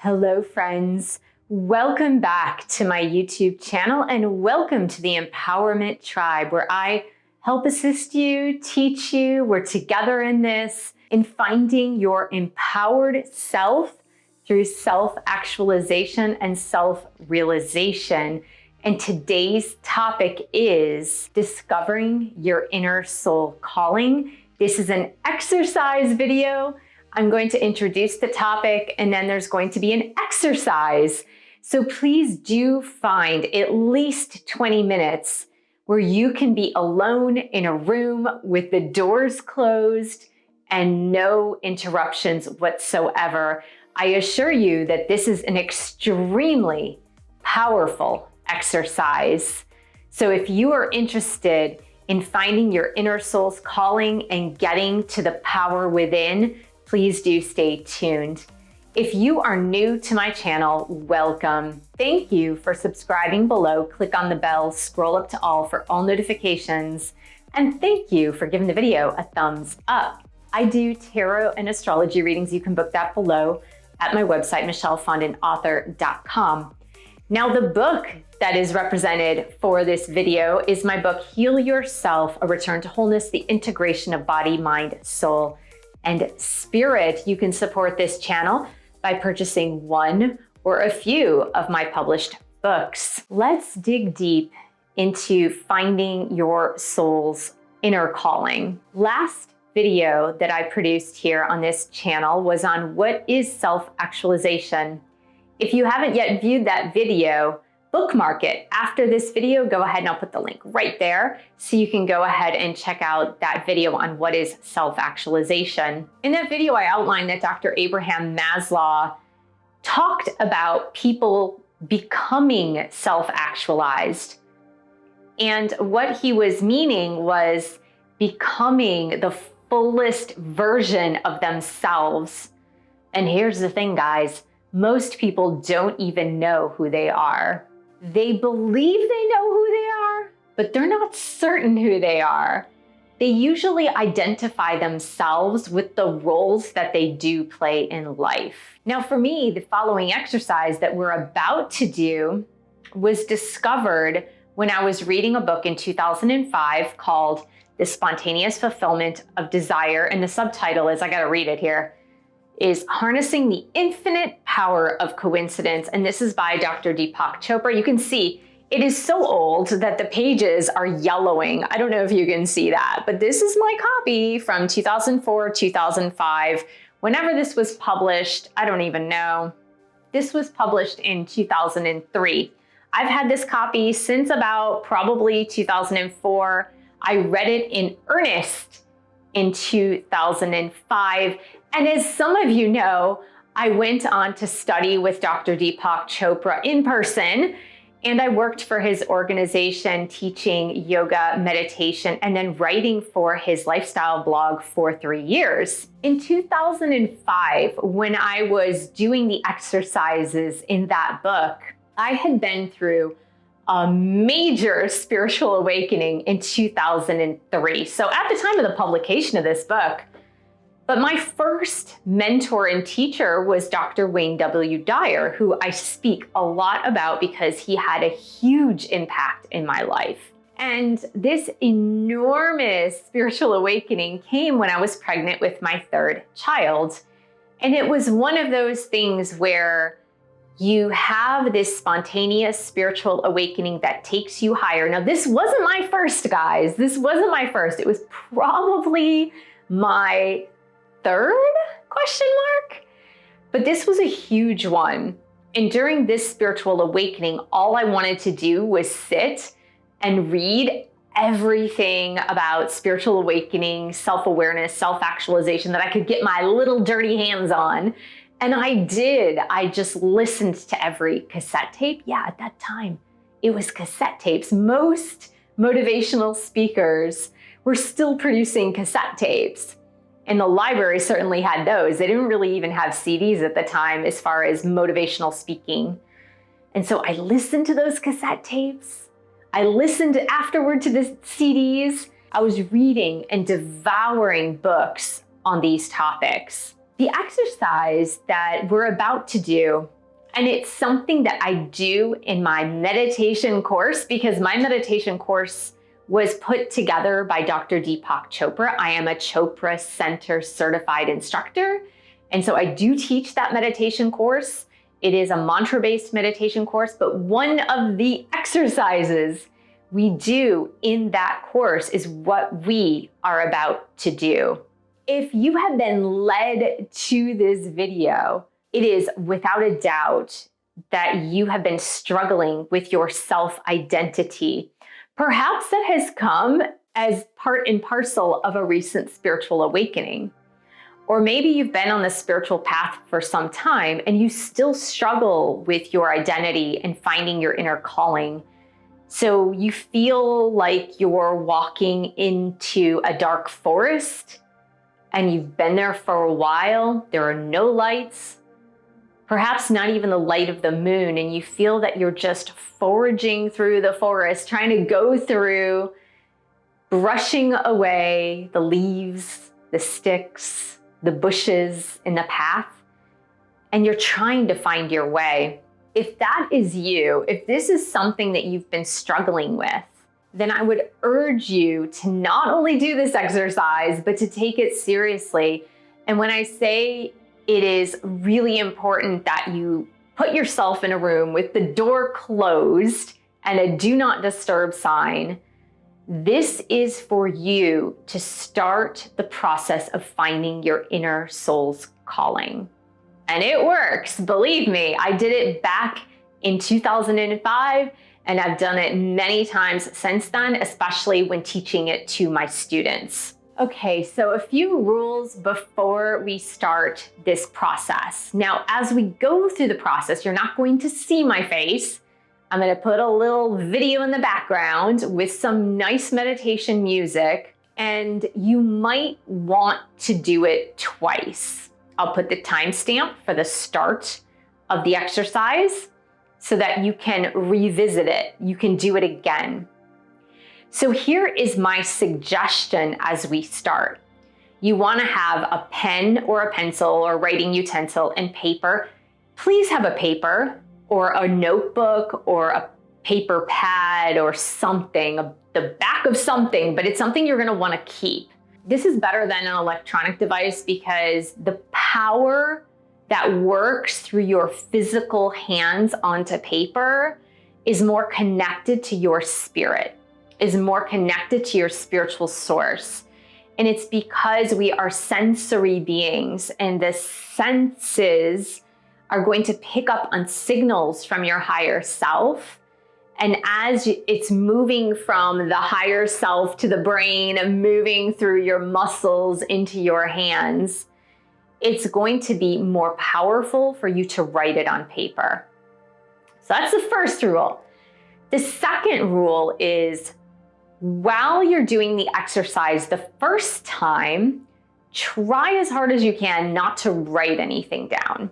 Hello, friends. Welcome back to my YouTube channel and welcome to the Empowerment Tribe, where I help assist you, teach you. We're together in this, in finding your empowered self through self-actualization and self-realization. And today's topic is discovering your inner soul calling. This is an exercise video. I'm going to introduce the topic and then there's going to be an exercise. So please do find at least 20 minutes where you can be alone in a room with the doors closed and no interruptions whatsoever. I assure you that this is an extremely powerful exercise. So if you are interested in finding your inner soul's calling and getting to the power within, please do stay tuned. If you are new to my channel, welcome. Thank you for subscribing below. Click on the bell, scroll up to all for all notifications. And thank you for giving the video a thumbs up. I do tarot and astrology readings. You can book that below at my website, michellefondinauthor.com. Now, the book that is represented for this video is my book, Heal Yourself, A Return to Wholeness, the Integration of Body, Mind, Soul, and Spirit. You can support this channel by purchasing one or a few of my published books. Let's dig deep into finding your soul's inner calling. Last video that I produced here on this channel was on what is self-actualization. If you haven't yet viewed that video, bookmark it. After this video, go ahead and I'll put the link right there so you can go ahead and check out that video on what is self-actualization. In that video, I outlined that Dr. Abraham Maslow talked about people becoming self-actualized. And what he was meaning was becoming the fullest version of themselves. And here's the thing, guys. Most people don't even know who they are. They believe they know who they are, but they're not certain who they are. They usually identify themselves with the roles that they do play in life. Now, for me, the following exercise that we're about to do was discovered when I was reading a book in 2005 called The Spontaneous Fulfillment of Desire. And the subtitle is, I gotta read it here, is Harnessing the Infinite Power of Coincidence. And this is by Dr. Deepak Chopra. You can see it is so old that the pages are yellowing. I don't know if you can see that, but this is my copy from 2004, 2005. Whenever this was published, I don't even know. This was published in 2003. I've had this copy since about probably 2004. I read it in earnest in 2005. And as some of you know, I went on to study with Dr. Deepak Chopra in person, and I worked for his organization teaching yoga, meditation, and then writing for his lifestyle blog for 3 years. In 2005, when I was doing the exercises in that book, I had been through a major spiritual awakening in 2003. So at the time of the publication of this book, but my first mentor and teacher was Dr. Wayne W. Dyer, who I speak a lot about because he had a huge impact in my life. And this enormous spiritual awakening came when I was pregnant with my third child. And it was one of those things where you have this spontaneous spiritual awakening that takes you higher. Now, this wasn't my first, guys. This wasn't my first. It was probably my third ? But this was a huge one. And during this spiritual awakening, all I wanted to do was sit and read everything about spiritual awakening, self-awareness, self-actualization that I could get my little dirty hands on. And I did. I just listened to every cassette tape. Yeah, at that time, it was cassette tapes. Most motivational speakers were still producing cassette tapes. And the library certainly had those. They didn't really even have CDs at the time as far as motivational speaking. And so I listened to those cassette tapes. I listened afterward to the CDs. I was reading and devouring books on these topics. The exercise that we're about to do, and it's something that I do in my meditation course, because my meditation course was put together by Dr. Deepak Chopra. I am a Chopra Center certified instructor. And so I do teach that meditation course. It is a mantra-based meditation course, but one of the exercises we do in that course is what we are about to do. If you have been led to this video, it is without a doubt that you have been struggling with your self-identity. Perhaps that has come as part and parcel of a recent spiritual awakening. Or maybe you've been on the spiritual path for some time and you still struggle with your identity and finding your inner calling. So you feel like you're walking into a dark forest and you've been there for a while. There are no lights, perhaps not even the light of the moon, and you feel that you're just foraging through the forest, trying to go through, brushing away the leaves, the sticks, the bushes in the path, and you're trying to find your way. If that is you, if this is something that you've been struggling with, then I would urge you to not only do this exercise, but to take it seriously. And when I say it is really important that you put yourself in a room with the door closed and a do not disturb sign, this is for you to start the process of finding your inner soul's calling. And it works, believe me. I did it back in 2005, and I've done it many times since then, especially when teaching it to my students. Okay, so a few rules before we start this process. Now, as we go through the process, you're not going to see my face. I'm going to put a little video in the background with some nice meditation music, and you might want to do it twice. I'll put the timestamp for the start of the exercise so that you can revisit it. You can do it again. So here is my suggestion as we start. You want to have a pen or a pencil or writing utensil and paper. Please have a paper or a notebook or a paper pad or something, the back of something, but it's something you're going to want to keep. This is better than an electronic device because the power that works through your physical hands onto paper is more connected to your spirit, is more connected to your spiritual source. And it's because we are sensory beings, and the senses are going to pick up on signals from your higher self. And as it's moving from the higher self to the brain and moving through your muscles into your hands, it's going to be more powerful for you to write it on paper. So that's the first rule. The second rule is, while you're doing the exercise the first time, try as hard as you can not to write anything down.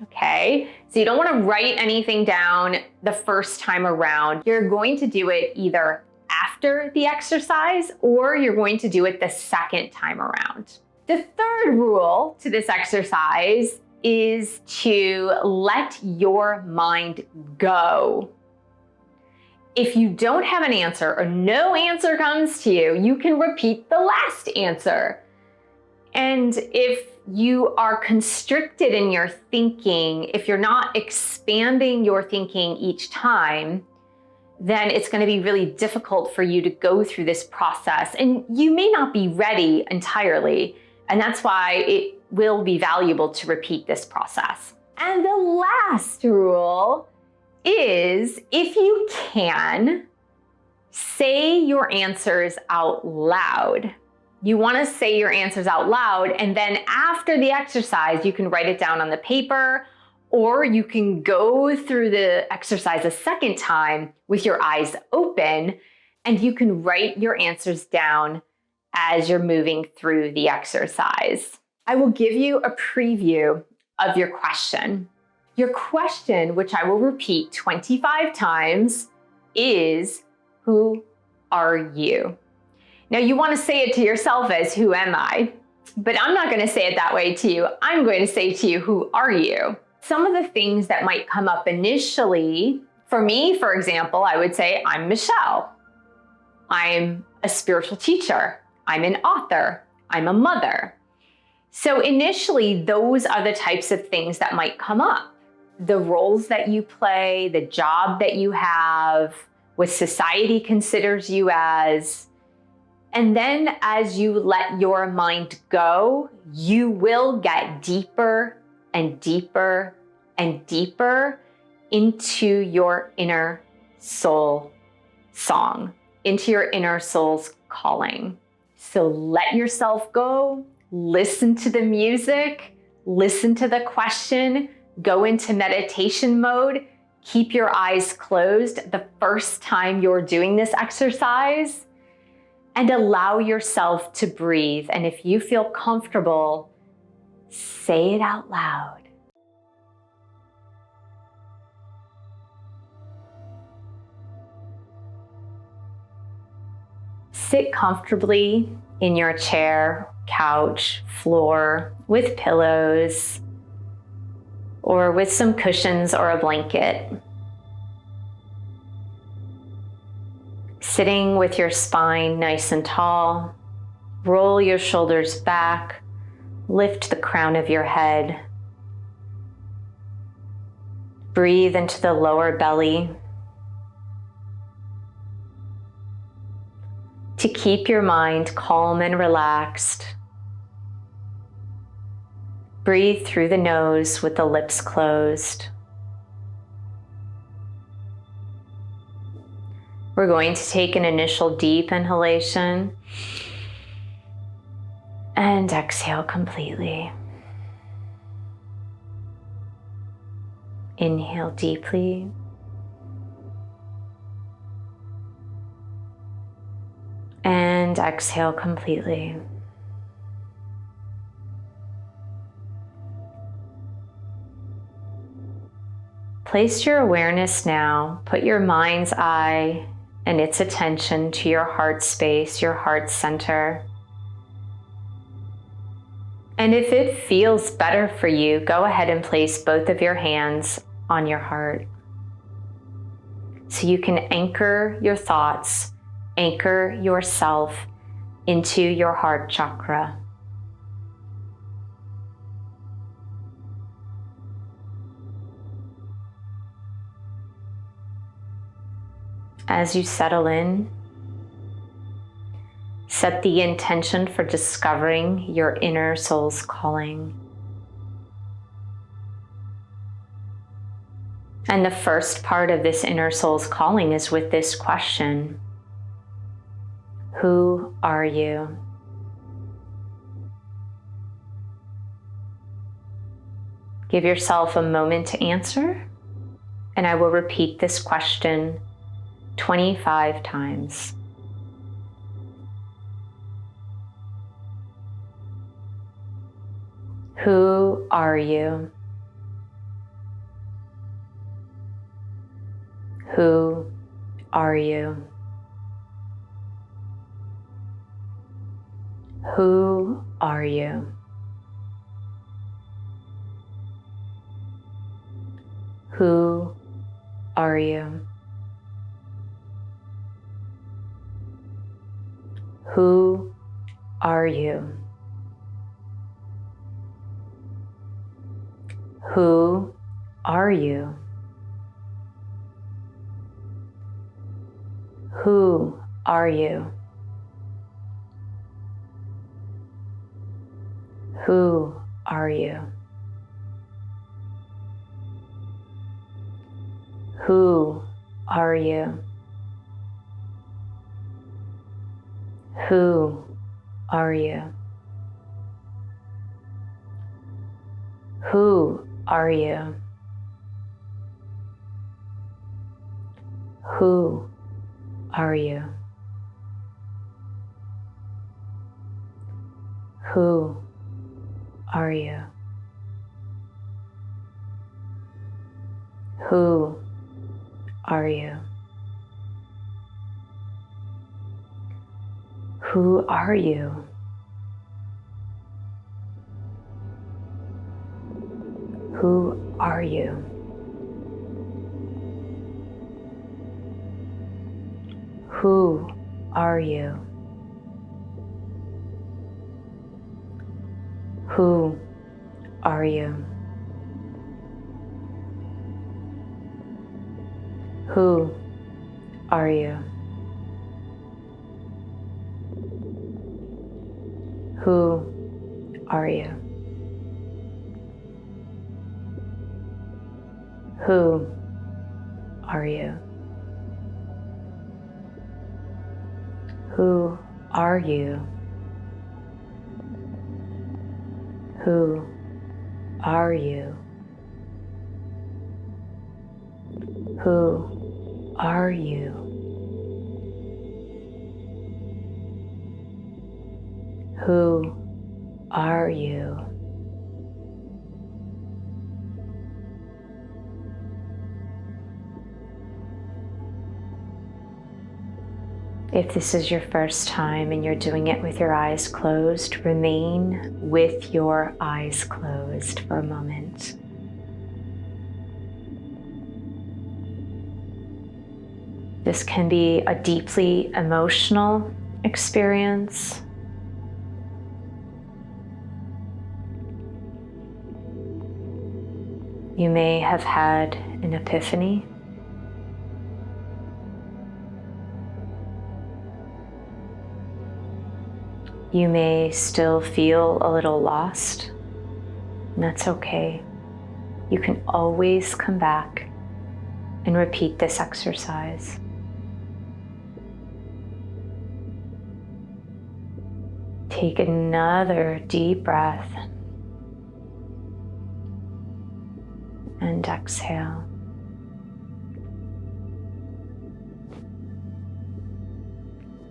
Okay, so you don't want to write anything down the first time around. You're going to do it either after the exercise or you're going to do it the second time around. The third rule to this exercise is to let your mind go. If you don't have an answer or no answer comes to you, you can repeat the last answer. And if you are constricted in your thinking, if you're not expanding your thinking each time, then it's going to be really difficult for you to go through this process. And you may not be ready entirely. And that's why it will be valuable to repeat this process. And the last rule is, if you can, say your answers out loud. You want to say your answers out loud, and then after the exercise, you can write it down on the paper, or you can go through the exercise a second time with your eyes open, and you can write your answers down as you're moving through the exercise. I will give you a preview of your question. Your question, which I will repeat 25 times, is, who are you? Now you want to say it to yourself as, who am I? But I'm not going to say it that way to you. I'm going to say to you, who are you? Some of the things that might come up initially, for me, for example, I would say, I'm Michelle. I'm a spiritual teacher. I'm an author. I'm a mother. So initially, those are the types of things that might come up. The roles that you play, the job that you have, what society considers you as. And then as you let your mind go, you will get deeper and deeper and deeper into your inner soul song, into your inner soul's calling. So let yourself go, listen to the music, listen to the question, go into meditation mode, keep your eyes closed the first time you're doing this exercise, and allow yourself to breathe. And if you feel comfortable, say it out loud. Sit comfortably in your chair, couch, floor, with pillows, or with some cushions or a blanket. Sitting with your spine nice and tall, roll your shoulders back, lift the crown of your head. Breathe into the lower belly. To keep your mind calm and relaxed, breathe through the nose with the lips closed. We're going to take an initial deep inhalation and exhale completely. Inhale deeply. And exhale completely. Place your awareness now, put your mind's eye and its attention to your heart space, your heart center. And if it feels better for you, go ahead and place both of your hands on your heart. So you can anchor your thoughts, anchor yourself into your heart chakra. As you settle in, set the intention for discovering your inner soul's calling. And the first part of this inner soul's calling is with this question: who are you? Give yourself a moment to answer, and I will repeat this question 25 times. Who are you? Who are you? Who are you? Who are you? Who are you? Who are you? Who are you? Who are you? Who are you? Who are you? Who are you? Who are you? Who are you? Who are you? Who are you? Who are you? Who are you? Who are you? Who are you? Who are you? Who are you? Who are you? Who are you? Who are you? Who are you? If this is your first time and you're doing it with your eyes closed, remain with your eyes closed for a moment. This can be a deeply emotional experience. You may have had an epiphany. You may still feel a little lost, and that's okay. You can always come back and repeat this exercise. Take another deep breath and exhale.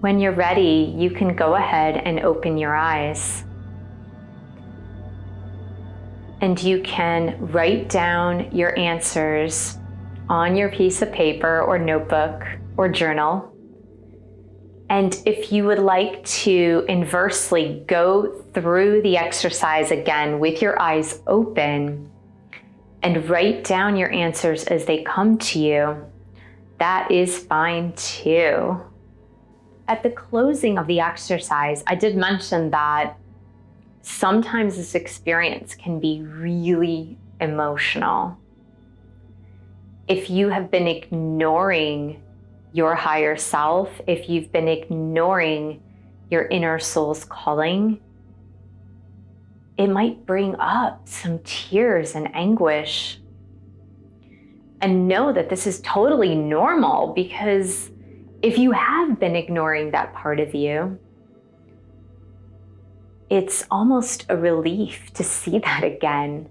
When you're ready, you can go ahead and open your eyes. And you can write down your answers on your piece of paper or notebook or journal. And if you would like to inversely go through the exercise again with your eyes open and write down your answers as they come to you, that is fine too. At the closing of the exercise, I did mention that sometimes this experience can be really emotional. If you have been ignoring your higher self, if you've been ignoring your inner soul's calling, it might bring up some tears and anguish. And know that this is totally normal, because if you have been ignoring that part of you, it's almost a relief to see that again.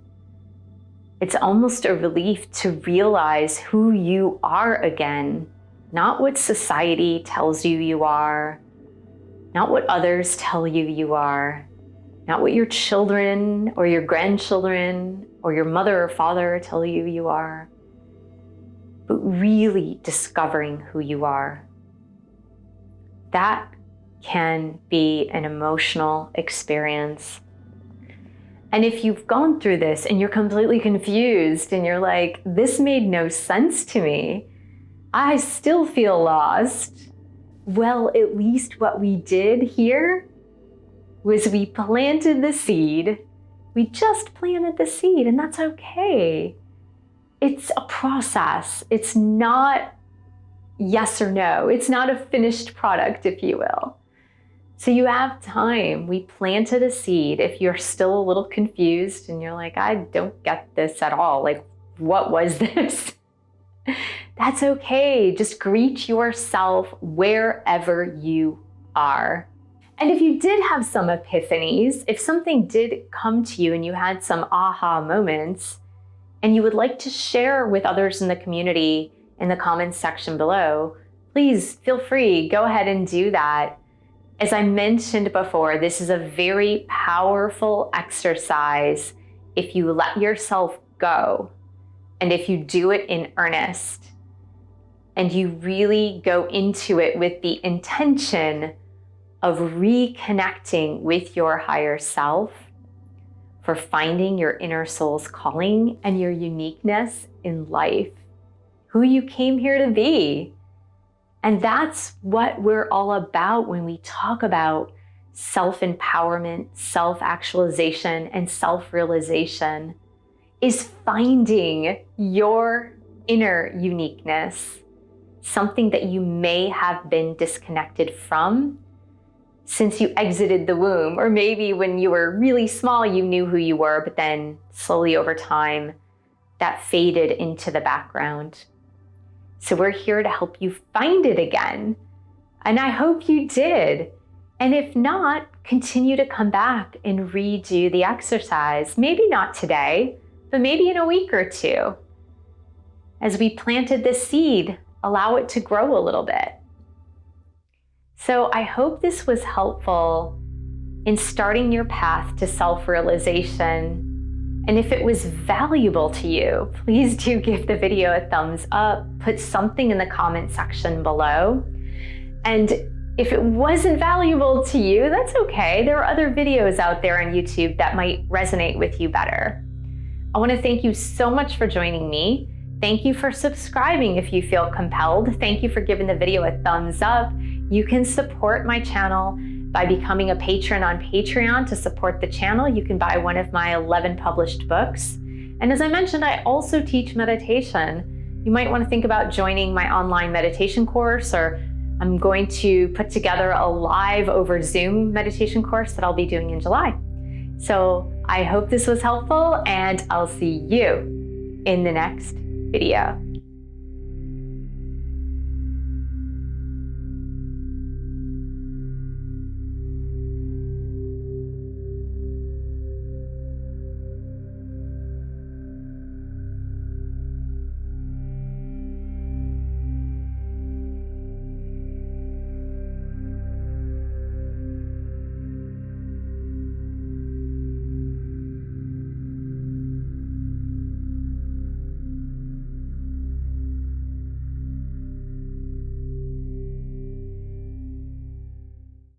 It's almost a relief to realize who you are again, not what society tells you you are, not what others tell you you are, not what your children or your grandchildren or your mother or father tell you you are, but really discovering who you are. That can be an emotional experience. And if you've gone through this and you're completely confused and you're like, this made no sense to me, I still feel lost. Well, at least what we did here was we planted the seed. We just planted the seed, and that's okay. It's a process. It's not yes or no. It's not a finished product, if you will. So you have time. We planted a seed. If you're still a little confused and you're like, I don't get this at all, like, what was this? That's okay. Just greet yourself wherever you are. And if you did have some epiphanies, if something did come to you and you had some aha moments, and you would like to share with others in the community in the comments section below, please feel free, go ahead and do that. As I mentioned before, this is a very powerful exercise if you let yourself go and if you do it in earnest and you really go into it with the intention of reconnecting with your higher self for finding your inner soul's calling and your uniqueness in life, who you came here to be. And that's what we're all about when we talk about self-empowerment, self-actualization, and self-realization, is finding your inner uniqueness, something that you may have been disconnected from since you exited the womb, or maybe when you were really small, you knew who you were, but then slowly over time, that faded into the background. So we're here to help you find it again. And I hope you did. And if not, continue to come back and redo the exercise. Maybe not today, but maybe in a week or two. As we planted this seed, allow it to grow a little bit. So I hope this was helpful in starting your path to self-realization. And if it was valuable to you, please do give the video a thumbs up, put something in the comment section below. And if it wasn't valuable to you, that's okay. There are other videos out there on YouTube that might resonate with you better. I want to thank you so much for joining me. Thank you for subscribing if you feel compelled. Thank you for giving the video a thumbs up. You can support my channel by becoming a patron on Patreon to support the channel. You can buy one of my 11 published books. And as I mentioned, I also teach meditation. You might want to think about joining my online meditation course, or I'm going to put together a live over Zoom meditation course that I'll be doing in July. So I hope this was helpful, and I'll see you in the next video.